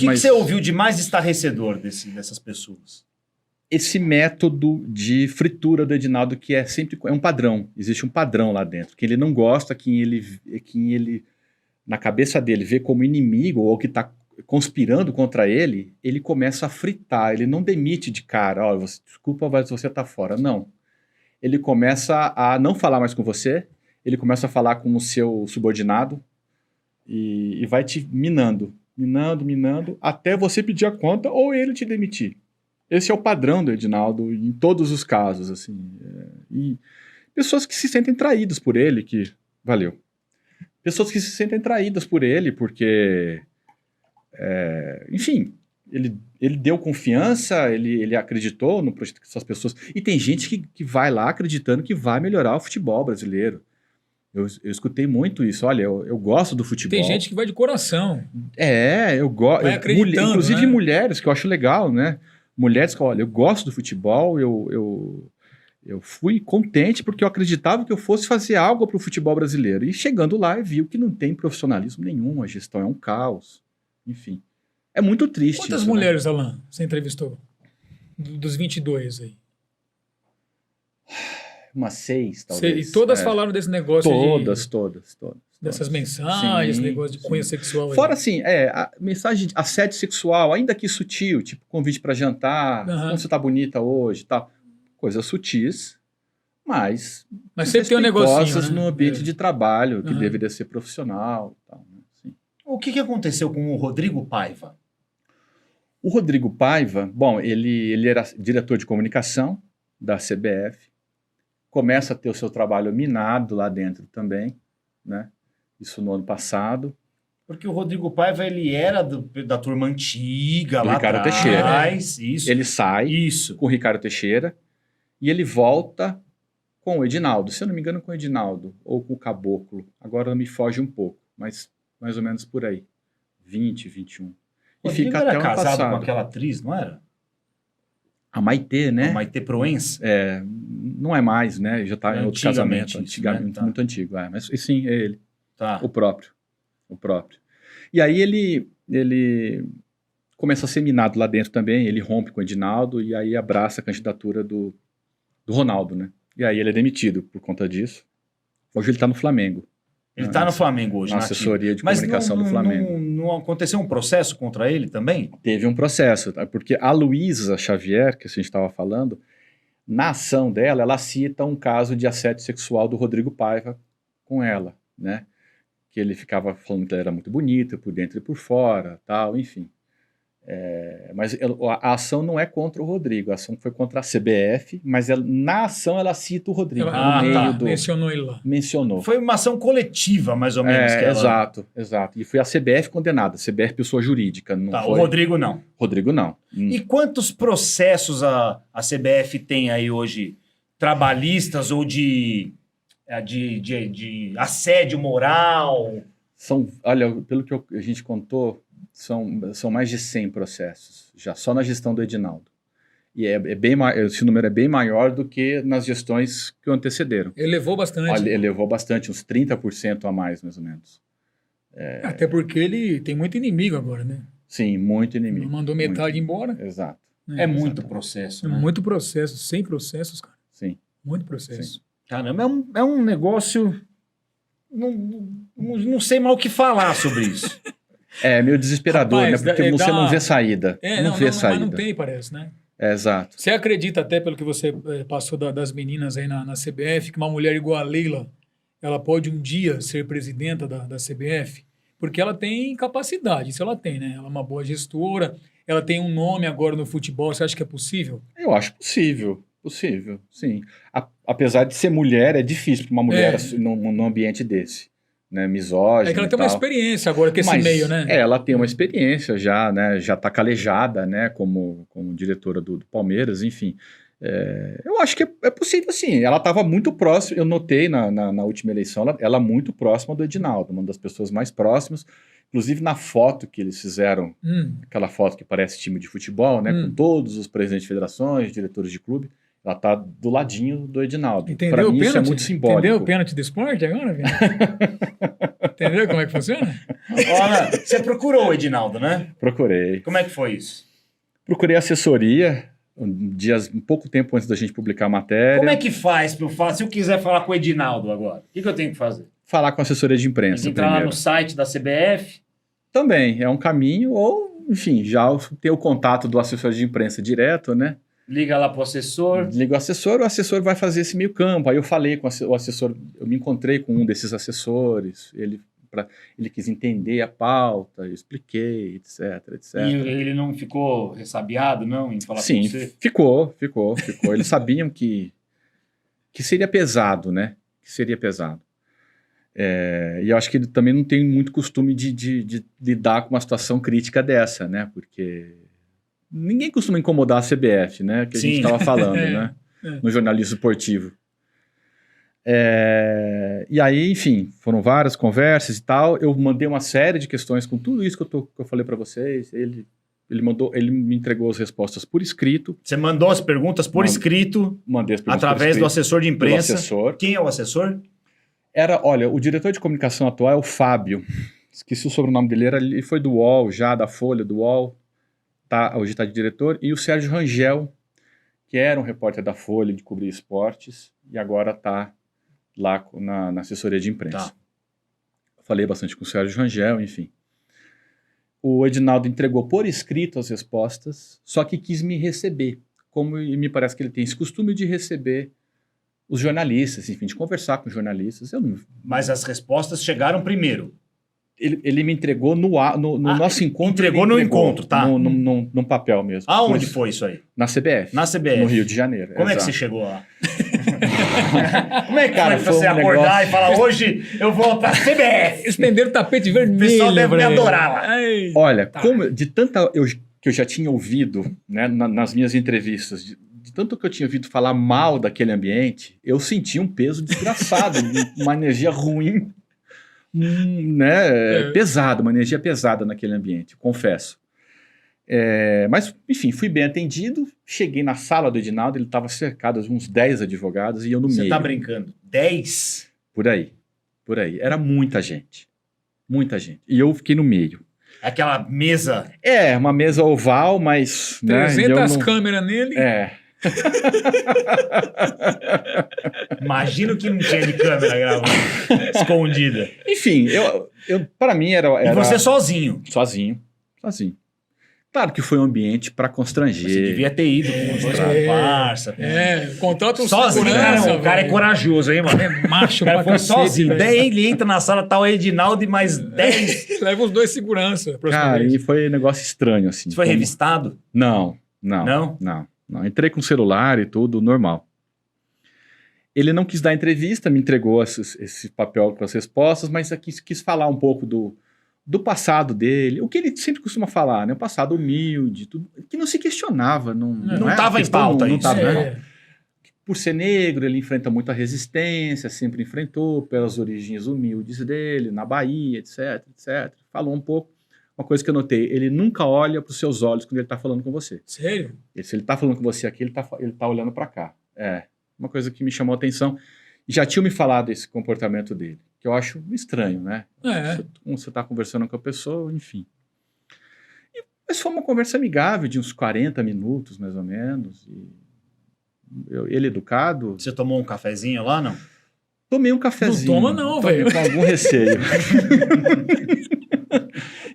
que você ouviu de mais estarrecedor dessas pessoas? Esse método de fritura do Edinaldo, que é sempre um padrão. Existe um padrão lá dentro. Que ele não gosta, quem ele na cabeça dele, vê como inimigo ou que está conspirando contra ele, ele começa a fritar. Ele não demite de cara. Ó, desculpa, mas você está fora. Não. Ele começa a não falar mais com você. Ele começa a falar com o seu subordinado e vai te minando, até você pedir a conta ou ele te demitir. Esse é o padrão do Edinaldo em todos os casos, assim. E pessoas que se sentem traídas por ele, valeu. Pessoas que se sentem traídas por ele, porque, enfim, ele deu confiança, ele acreditou no projeto dessas pessoas. E tem gente que vai lá acreditando que vai melhorar o futebol brasileiro. Eu escutei muito isso. Olha, eu gosto do futebol. Tem gente que vai de coração. Eu gosto. Vai acreditando, inclusive né? mulheres, que eu acho legal, né? Mulheres que, olha, eu gosto do futebol, eu fui contente porque eu acreditava que eu fosse fazer algo para o futebol brasileiro. E chegando lá, eu vi que não tem profissionalismo nenhum, a gestão é um caos. Enfim, é muito triste. Quantas isso, mulheres, né? Alain, você entrevistou? Dos 22 aí. Umas 6, talvez. E todas falaram desse negócio Todas. Dessas mensagens, esse negócio de cunho sexual. Fora aí. assim, a mensagem de assédio sexual, ainda que sutil, tipo convite para jantar, como você tá bonita hoje, tal. Coisas sutis, mas sempre tem um negocinho, né? no ambiente de trabalho, que deveria ser profissional. Tal, né? Assim. O que aconteceu com o Rodrigo Paiva? O Rodrigo Paiva, bom, ele era diretor de comunicação da CBF, começa a ter o seu trabalho minado lá dentro também, né? Isso no ano passado. Porque o Rodrigo Paiva, ele era da turma antiga, do lá Ricardo atrás. Teixeira. Isso. Ele sai com o Ricardo Teixeira e ele volta com o Edinaldo. Se eu não me engano, com o Edinaldo ou com o Caboclo. Agora me foge um pouco, mas mais ou menos por aí. 20, 21. O e fica era até o ano casado passado. com aquela atriz, não era? A Maitê, né? A Maitê Proença? Não é mais, né? Já está em outro casamento. Antigamente, né? Tá. Muito antigo. Mas sim, é ele. Tá. O próprio. E aí ele começa a ser minado lá dentro também, ele rompe com o Edinaldo e aí abraça a candidatura do Ronaldo, né? E aí ele é demitido por conta disso. Hoje ele está no Flamengo. Ele está no Flamengo hoje, na assessoria de comunicação do Flamengo. Não aconteceu um processo contra ele também? Teve um processo, tá? Porque a Luísa Xavier, que a gente estava falando, na ação dela, ela cita um caso de assédio sexual do Rodrigo Paiva com ela, né? Que ele ficava falando que ela era muito bonita, por dentro e por fora, tal, enfim. Mas a ação não é contra o Rodrigo, a ação foi contra a CBF, mas na ação ela cita o Rodrigo. Mencionou ele lá. Mencionou. Foi uma ação coletiva, mais ou menos. Que ela... Exato. E foi a CBF condenada, a CBF pessoa jurídica. Não foi... O Rodrigo não. Rodrigo não. E quantos processos a CBF tem aí hoje, trabalhistas ou de assédio moral? Olha, pelo que a gente contou, são mais de 100 processos, já só na gestão do Edinaldo. E esse número é bem maior do que nas gestões que o antecederam. Elevou bastante. Elevou bastante, uns 30% a mais, mais ou menos. Até porque ele tem muito inimigo agora, né? Sim, muito inimigo. Mandou metade embora. Exato. É muito processo, né? Muito processo, 100 processos, cara. Sim. Muito processo. Sim. Caramba, é um negócio... Não sei mal o que falar sobre isso. É meio desesperador, Rapaz, né? Porque você não vê saída. Não vê saída. Mas não tem, parece, né? Exato. Você acredita, até pelo que você passou das meninas aí na CBF, que uma mulher igual a Leila, ela pode um dia ser presidenta da CBF? Porque ela tem capacidade, isso ela tem, né? Ela é uma boa gestora, ela tem um nome agora no futebol, você acha que é possível? Eu acho possível, sim. Apesar de ser mulher, é difícil para uma mulher num ambiente desse. Né, misógino. É que ela tem uma experiência agora com esse meio, né? Ela tem uma experiência já, né? Já está calejada, né? Como diretora do Palmeiras, enfim. Eu acho que é possível, sim. Ela estava muito próxima, eu notei na última eleição, ela muito próxima do Edinaldo, uma das pessoas mais próximas. Inclusive na foto que eles fizeram, aquela foto que parece time de futebol, né? Com todos os presidentes de federações, diretores de clube. Ela tá do ladinho do Edinaldo. Entendeu Para o mim pênalti? isso é muito simbólico. Entendeu o pênalti do esporte agora, Vini? Entendeu como é que funciona? Olha, você procurou o Edinaldo, né? Procurei. Como é que foi isso? Procurei assessoria um pouco tempo antes da gente publicar a matéria. Como é que faz para eu falar? Se eu quiser falar com o Edinaldo agora, o que eu tenho que fazer? Falar com a assessoria de Tem imprensa que entrar lá primeiro. no site da CBF? Também é um caminho, ou, enfim, já ter o contato do assessor de imprensa direto, né? Liga lá pro assessor. Liga o assessor vai fazer esse meio campo. Aí eu falei com o assessor, eu me encontrei com um desses assessores, ele quis entender a pauta, eu expliquei, etc, etc. E ele não ficou ressabiado, não, em falar Sim, com você? ficou. Eles sabiam que seria pesado, né? Que seria pesado. E eu acho que ele também não tem muito costume de lidar com uma situação crítica dessa, né? Porque ninguém costuma incomodar a CBF, né? Que a gente estava falando, né? No jornalismo esportivo. E aí, enfim, foram várias conversas e tal. Eu mandei uma série de questões com tudo isso que eu falei para vocês. Ele me entregou as respostas por escrito. Você mandou as perguntas por escrito, Mandei as perguntas através do assessor de imprensa. do assessor. Quem é o assessor? Olha, o diretor de comunicação atual é o Fábio. Esqueci o sobrenome dele. Ele foi do UOL já, da Folha, do UOL. Hoje está de diretor. E o Sérgio Rangel, que era um repórter da Folha de cobrir esportes e agora está lá na assessoria de imprensa. Tá. Falei bastante com o Sérgio Rangel, enfim. O Edinaldo entregou por escrito as respostas, só que quis me receber. Como me parece que ele tem esse costume de receber os jornalistas, enfim, de conversar com os jornalistas. Mas as respostas chegaram primeiro. Ele me entregou no nosso encontro. Entregou no encontro, tá? Num papel mesmo. Aonde foi isso aí? Na CBF. Na CBF. No Rio de Janeiro. Como é que exato. você chegou lá? Como é que Cara, foi pra foi você um acordar negócio- e falar, hoje eu vou pra CBF? Estenderam o tapete vermelho. O pessoal deve me pra ele. adorar lá. Ai. Olha, Tá. de tanta que eu já tinha ouvido, né, nas minhas entrevistas, de tanto que eu tinha ouvido falar mal daquele ambiente, eu senti um peso desgraçado, uma energia ruim, né, pesada, uma energia pesada naquele ambiente, confesso. Mas, enfim, fui bem atendido, cheguei na sala do Edinaldo, ele estava cercado de uns 10 advogados e eu no Você meio. tá brincando? 10? Por aí. Era muita gente. E eu fiquei no meio. Aquela mesa. Uma mesa oval, mas... né, 300 eu não- câmeras nele. Imagino que não tinha de câmera gravando. Escondida. Enfim, para mim era E você sozinho. sozinho. Claro que foi um ambiente para constranger. Você devia ter ido com os dois comparsa. Contrata um Sozinho, segurança, não, o cara é velho. corajoso, hein, mano? É macho O cara pra foi cacete, sozinho. velho. Daí ele entra na sala, tá o Edinaldo e mais 10. Leva os dois segurança. próxima Cara, vez. e foi um negócio estranho, assim. Você foi como- revistado? Não. Não? Entrei com celular e tudo, normal. Ele não quis dar entrevista, me entregou esse papel com as respostas, mas quis falar um pouco do passado dele, o que ele sempre costuma falar, né? O passado humilde, tudo, que não se questionava. Não é tava em questão, pauta não isso, tava, né? não. Por ser negro, ele enfrenta muita resistência, sempre enfrentou pelas origens humildes dele, na Bahia, etc, etc. Falou um pouco. Uma coisa que eu notei, ele nunca olha para os seus olhos quando ele está falando com você. Sério? Se ele está falando com você aqui, ele tá olhando para cá. Uma coisa que me chamou a atenção. E já tinham me falado esse comportamento dele, que eu acho estranho, né? Você está conversando com a pessoa, enfim. Mas foi uma conversa amigável, de uns 40 minutos, mais ou menos. Ele educado. Você tomou um cafezinho lá, não? Tomei um cafezinho. Não toma não, tomei velho. com algum receio.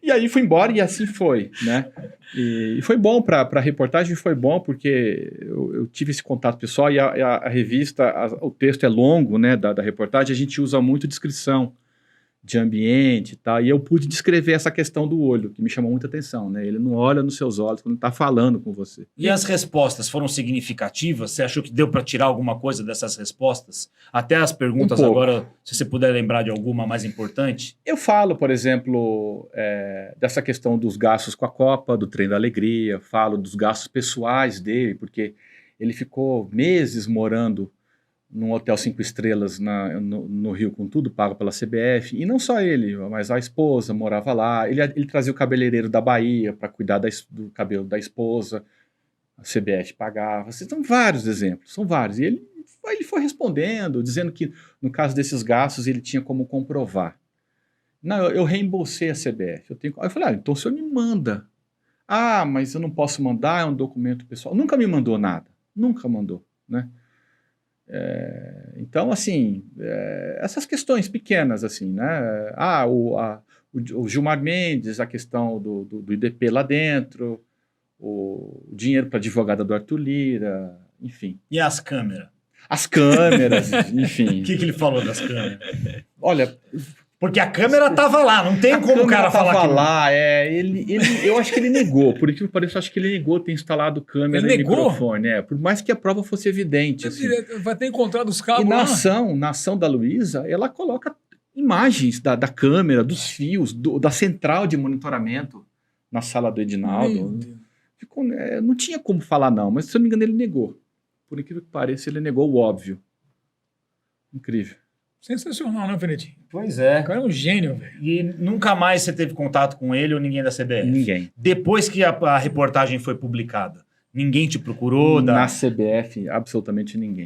E aí fui embora e assim foi, né? E foi bom para a reportagem, foi bom porque eu tive esse contato pessoal e a revista, o texto é longo, né, da reportagem, a gente usa muito descrição de ambiente e tal, e eu pude descrever essa questão do olho, que me chamou muita atenção, né? Ele não olha nos seus olhos quando está falando com você. E as respostas foram significativas? Você achou que deu para tirar alguma coisa dessas respostas? Até as perguntas pouco. agora, se você puder lembrar de alguma mais importante. Eu falo, por exemplo, dessa questão dos gastos com a Copa, do Trem da Alegria, falo dos gastos pessoais dele, porque ele ficou meses morando num hotel 5 estrelas no Rio, com tudo pago pela CBF, e não só ele, mas a esposa morava lá, ele trazia o cabeleireiro da Bahia para cuidar do cabelo da esposa, a CBF pagava. São vários exemplos, são vários. E ele foi respondendo, dizendo que no caso desses gastos ele tinha como comprovar. Não, eu reembolsei a CBF. Aí eu falei, então o senhor me manda. Ah, mas eu não posso mandar, é um documento pessoal. Nunca me mandou nada, nunca mandou, né? Então, assim, essas questões pequenas, assim, né? O Gilmar Mendes, a questão do IDP lá dentro, o dinheiro para advogada do Arthur Lira, enfim. E as câmeras? As câmeras, enfim. O que ele falou das câmeras? Olha... Porque a câmera tava lá, não tem como o cara falar que... lá, eu acho que ele negou, por incrível que pareça, eu acho que ele negou ter instalado câmera e microfone, por mais que a prova fosse evidente. Assim. Vai ter encontrado os cabos e lá. Na ação da Luísa, ela coloca imagens da câmera, dos fios, da central de monitoramento na sala do Edinaldo. Não tinha como falar não, mas se eu não me engano ele negou. Por incrível que pareça, ele negou o óbvio. Incrível. Sensacional, né, Fenetinho? Pois é. O cara é um gênio, velho. E nunca mais você teve contato com ele ou ninguém da CBF? Ninguém. Depois que a reportagem foi publicada, ninguém te procurou? Na CBF, absolutamente ninguém.